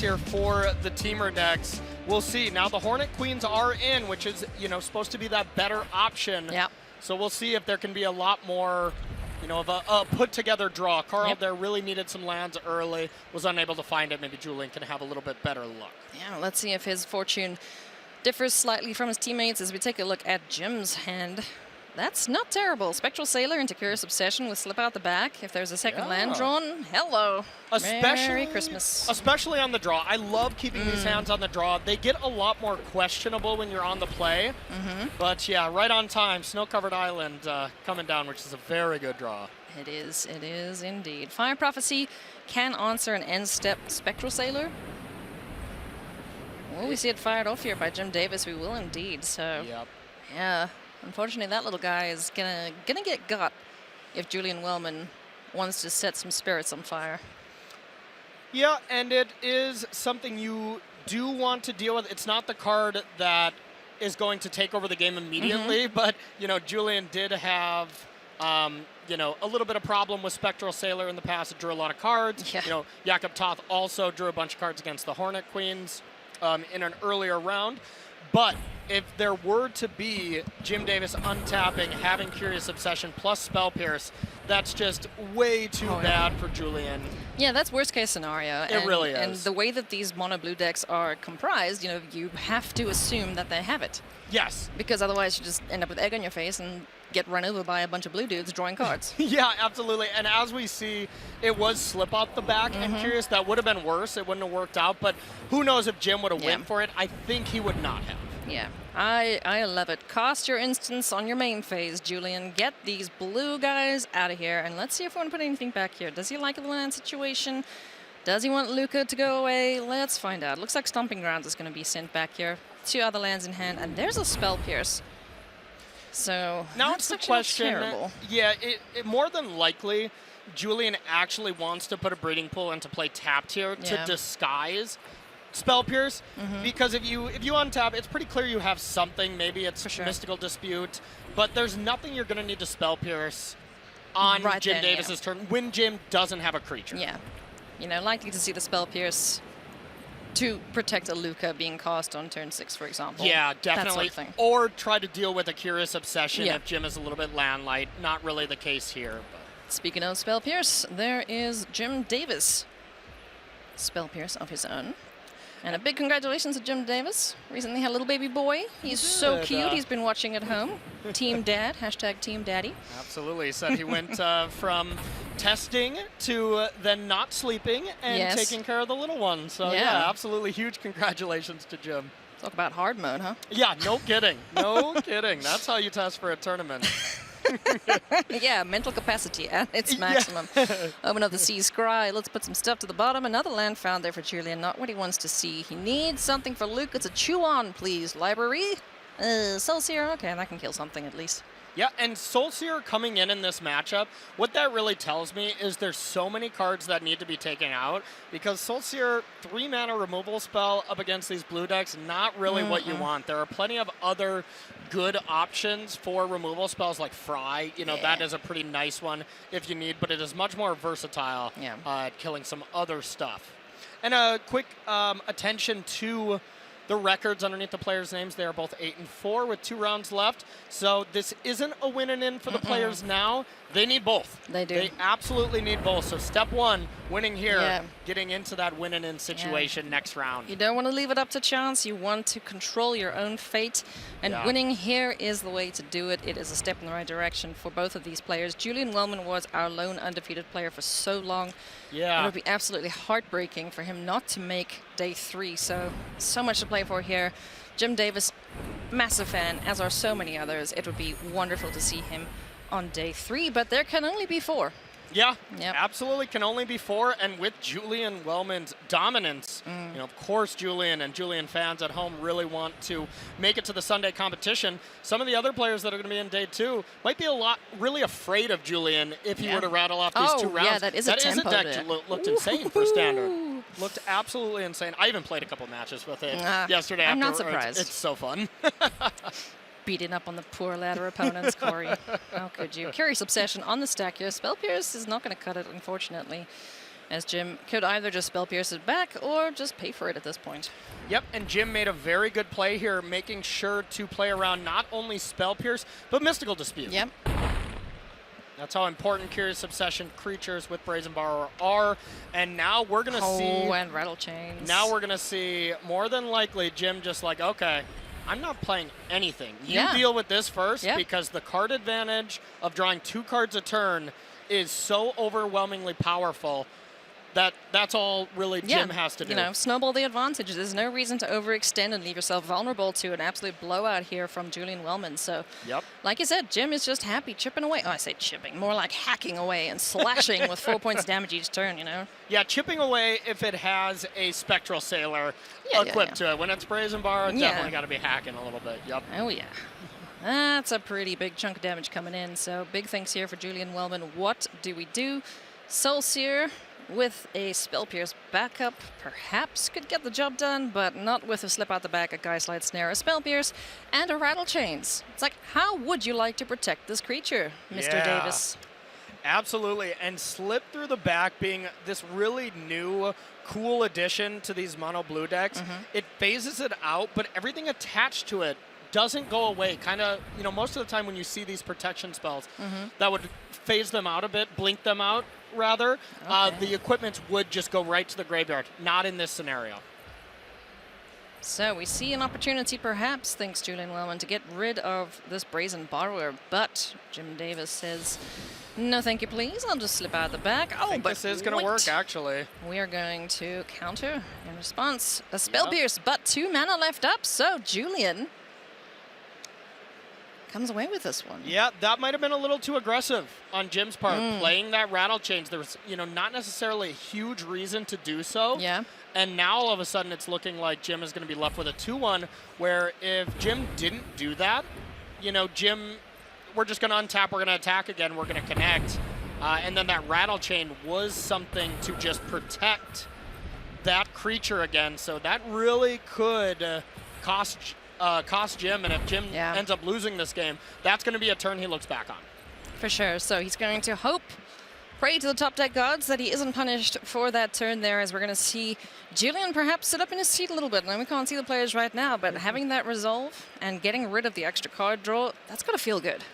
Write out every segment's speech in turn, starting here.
here for the Temur decks. We'll see. Now the Hornet Queens are in, which is, supposed to be that better option. Yeah. So we'll see if there can be a lot more, of a put-together draw. Carl there really needed some lands early, was unable to find it. Maybe Julian can have a little bit better luck. Yeah, let's see if his fortune differs slightly from his teammates as we take a look at Jim's hand. That's not terrible. Spectral Sailor into Curious Obsession with Slip Out the Back. If there's a second land drawn, hello. Merry Christmas. Especially on the draw. I love keeping these hands on the draw. They get a lot more questionable when you're on the play. But yeah, right on time. Snow-covered island coming down, which is a very good draw. It is indeed. Fire Prophecy can answer an end-step Spectral Sailor. Well, we see it fired off here by Jim Davis. We will indeed. So, yeah. Unfortunately, that little guy is gonna get got if Julian Wellman wants to set some spirits on fire. Yeah, and it is something you do want to deal with. It's not the card that is going to take over the game immediately, but, Julian did have, a little bit of problem with Spectral Sailor in the past. It drew a lot of cards. Yeah. Jakob Toth also drew a bunch of cards against the Hornet Queens in an earlier round. But if there were to be Jim Davis untapping, having Curious Obsession plus Spell Pierce, that's just way too bad for Julian. Yeah, that's worst case scenario. It really is. And the way that these mono blue decks are comprised, you have to assume that they have it. Yes. Because otherwise you just end up with egg on your face and get run over by a bunch of blue dudes drawing cards. Yeah, absolutely. And as we see, it was Slip Out the Back. And Curious, that would have been worse. It wouldn't have worked out. But who knows if Jim would have went for it. I think he would not have. Yeah, I love it. Cast your instance on your main phase, Julian. Get these blue guys out of here, and let's see if we want to put anything back here. Does he like the land situation? Does he want Luca to go away? Let's find out. Looks like Stomping Grounds is going to be sent back here. 2 other lands in hand, and there's a Spell Pierce. So now it's the question. Terrible. Yeah, it more than likely, Julian actually wants to put a Breeding Pool into play tapped here to disguise Spell Pierce, because if you untap, it's pretty clear you have something. Maybe it's Mystical Dispute, but there's nothing you're going to need to Spell Pierce on Jim Davis's turn when Jim doesn't have a creature. Yeah, likely to see the Spell Pierce to protect a Luca being cast on turn 6, for example. Yeah, definitely. That sort of thing. Or try to deal with a Curious Obsession if Jim is a little bit land light. Not really the case here. But. Speaking of Spell Pierce, there is Jim Davis. Spell Pierce of his own. And a big congratulations to Jim Davis. Recently had a little baby boy. He's so cute. He's been watching at home. Team Dad, #Team Daddy. Absolutely. He said he went from testing to then not sleeping and taking care of the little one. So yeah, absolutely huge congratulations to Jim. Talk about hard mode, huh? Yeah, no kidding. No kidding. That's how you test for a tournament. Yeah, mental capacity at its maximum. Open up the Sea Scry. Let's put some stuff to the bottom. Another land found there for Julian. Not what he wants to see. He needs something for Luke. It's a chew on, please. Library. Soul Seer. Okay, that can kill something at least. Yeah, and Soul Seer coming in this matchup, what that really tells me is there's so many cards that need to be taken out, because Soul Seer, 3-mana removal spell up against these blue decks, not really what you want. There are plenty of other good options for removal spells like Fry. That is a pretty nice one if you need, but it is much more versatile at killing some other stuff. And a quick attention to the records underneath the players' names. They are both 8-4 with 2 rounds left. So this isn't a win and in for the players now. They need both. They do. They absolutely need both. So step 1, winning here, getting into that win and in situation next round. You don't want to leave it up to chance. You want to control your own fate. And winning here is the way to do it. It is a step in the right direction for both of these players. Julian Wellman was our lone undefeated player for so long. Yeah. It would be absolutely heartbreaking for him not to make day 3. So much to play for here. Jim Davis, massive fan, as are so many others. It would be wonderful to see him on day 3, but there can only be 4. Yeah, absolutely can only be 4, and with Julian Wellman's dominance, of course Julian and Julian fans at home really want to make it to the Sunday competition. Some of the other players that are going to be in day 2 might be really afraid of Julian if he were to rattle off these 2 rounds. Yeah, that is a tempo deck deck. Looked insane for Standard. Looked absolutely insane. I even played a couple matches with it yesterday. I'm not surprised. It's so fun. Beating up on the poor ladder opponents, Corey. How could you? Curious Obsession on the stack here. Spell Pierce is not going to cut it, unfortunately. as Jim could either just Spell Pierce it back or just pay for it at this point. Yep, and Jim made a very good play here, making sure to play around not only Spell Pierce, but Mystical Dispute. Yep. That's how important Curious Obsession creatures with Brazen Borrower are. And now we're going to see... Oh, and Rattle Chains. Now we're going to see, more than likely, Jim just like, okay, I'm not playing anything. You deal with this first, because the card advantage of drawing 2 cards a turn is so overwhelmingly powerful that that's all really Jim has to do. You know, snowball the advantage. There's no reason to overextend and leave yourself vulnerable to an absolute blowout here from Julian Wellman. So, like you said, Jim is just happy chipping away. Oh, I say chipping, more like hacking away and slashing with 4 points damage each turn, you know? Yeah, chipping away if it has a Spectral Sailor equipped to it. When it's Brazen Bar, definitely got to be hacking a little bit. Yep. Oh, yeah. That's a pretty big chunk of damage coming in. So big thanks here for Julian Wellman. What do we do? Soul Seer with a Spell Pierce backup perhaps could get the job done, but not with a slip out the back, a Geistlight Snare, a Spell Pierce, and a Rattle Chains. It's like, how would you like to protect this creature, Mr. Davis? Absolutely, and Slip Through the Back being this really new, cool addition to these mono blue decks. It phases it out, but everything attached to it doesn't go away. Kind of, you know, most of the time when you see these protection spells, that would phase them out a bit, blink them out, rather. The equipment would just go right to the graveyard. Not in this scenario. So we see an opportunity, perhaps, thanks Julian Wellman, to get rid of this Brazen Borrower, but Jim Davis says, no thank you please, I'll just slip out the back. I think this is going to work, actually. We are going to counter in response. A Spell Pierce, but 2 mana left up, so Julian comes away with this one. Yeah, that might have been a little too aggressive on Jim's part. Playing that Rattle Chains, there was, you know, not necessarily a huge reason to do so. Yeah. And now all of a sudden it's looking like Jim is going to be left with a 2-1, where if Jim didn't do that, you know, Jim, we're just going to untap, we're going to attack again, we're going to connect. And then that Rattle Chain was something to just protect that creature again. So that really could cost Jim, and if Jim ends up losing this game, that's going to be a turn he looks back on. For sure. So he's going to hope, pray to the top deck gods that he isn't punished for that turn there, as we're going to see Julian perhaps sit up in his seat a little bit. Now, we can't see the players right now, but having that resolve and getting rid of the extra card draw, that's going to feel good.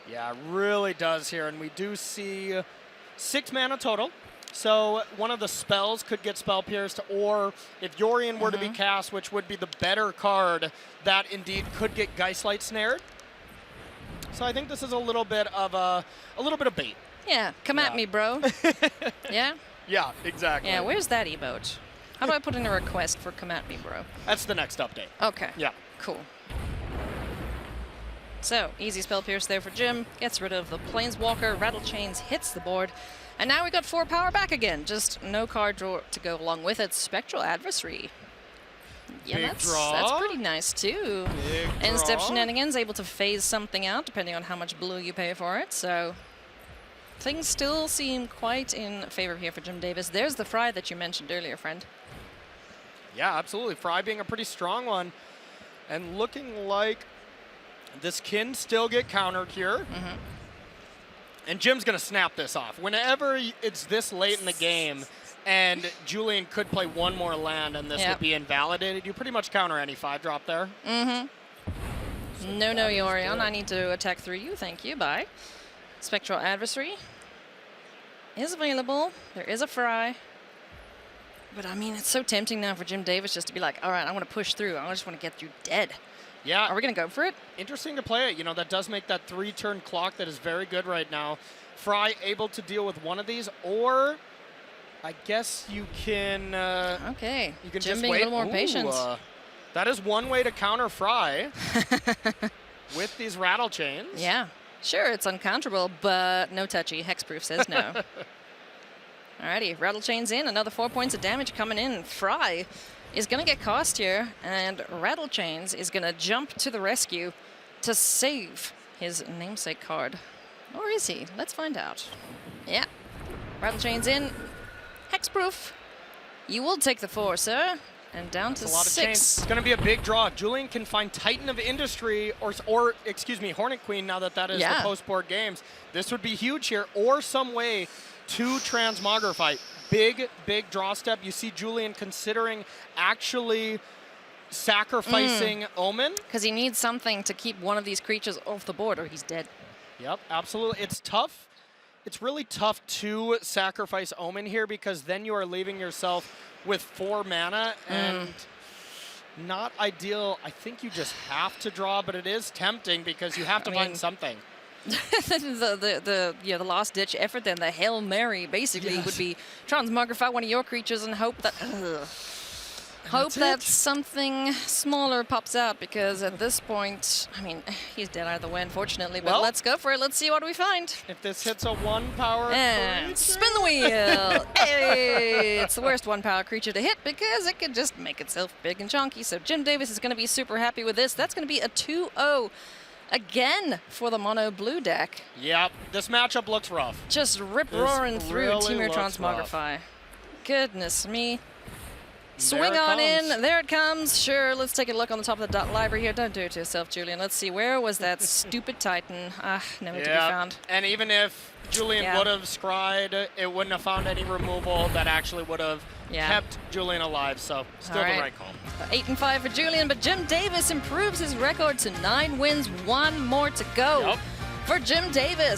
Yeah, it really does here, and we do see 6 mana total. So one of the spells could get Spell Pierced, or if Yorion were to be cast, which would be the better card, that indeed could get Geistlight Snared. So I think this is a little bit of bait. Yeah, come at me, bro. Yeah? Yeah, exactly. Yeah, where's that emote? How do I put in a request for come at me, bro? That's the next update. Okay. Yeah. Cool. So, easy Spell Pierce there for Jim. Gets rid of the Planeswalker. Rattle Chains hits the board. And now we got 4 power back again. Just no card draw to go along with it. Spectral Adversary. Yeah, that's pretty nice too. End step shenanigans, able to phase something out depending on how much blue you pay for it. So things still seem quite in favor here for Jim Davis. There's the Fry that you mentioned earlier, friend. Yeah, absolutely. Fry being a pretty strong one. And looking like this can still get countered here. And Jim's going to snap this off. Whenever it's this late in the game and Julian could play 1 more land and this would be invalidated, you pretty much counter any 5-drop there. No, Yorion. I need to attack through you. Thank you. Bye. Spectral Adversary is available. There is a Fry. But, I mean, it's so tempting now for Jim Davis just to be like, all right, I want to push through. I just want to get you dead. Yeah. Are we going to go for it? Interesting to play it. You know, that does make that 3-turn clock that is very good right now. Fry able to deal with one of these, or I guess you can... okay. You can Jim just being wait. a little more patient. That is one way to counter Fry with these Rattle Chains. Yeah. Sure, it's uncounterable, but no touchy. Hexproof says no. Alrighty, Rattle Chains in. Another 4 points of damage coming in. Fry is going to get cast here, and Rattle Chains is going to jump to the rescue to save his namesake card. Or is he? Let's find out. Yeah. Rattle Chains in. Hexproof. You will take the 4, sir. And down to 6. It's going to be a big draw. Julian can find Titan of Industry, or excuse me, Hornet Queen, now that is the post-board games. This would be huge here, or some way to Transmogrify. big draw step. You see Julian considering actually sacrificing Omen. Because he needs something to keep one of these creatures off the board or he's dead. Yep, absolutely. It's tough. It's really tough to sacrifice Omen here because then you are leaving yourself with 4 mana and not ideal. I think you just have to draw, but it is tempting because you have to find something. the last ditch effort then, the Hail Mary basically would be Transmogrify one of your creatures and hope that something smaller pops out, because at this point, I mean, he's dead either way, unfortunately, but let's go for it. Let's see what we find. If this hits a 1-power and creature. Spin the wheel. Hey, it's the worst 1-power creature to hit because it can just make itself big and chunky. So Jim Davis is going to be super happy with this. That's going to be a 2-0 again for the mono blue deck. Yep, this matchup looks rough. Just rip-roaring through really Temur Transmogrify. Goodness me. Swing on in. There it comes. Sure, let's take a look on the top of the library here. Don't do it to yourself, Julian. Let's see. Where was that stupid Titan? Never to be found. And even if Julian would have scryed, it wouldn't have found any removal that actually would have kept Julian alive. So still the right call. 8-5 for Julian, but Jim Davis improves his record to 9 wins, 1 more to go. For Jim Davis.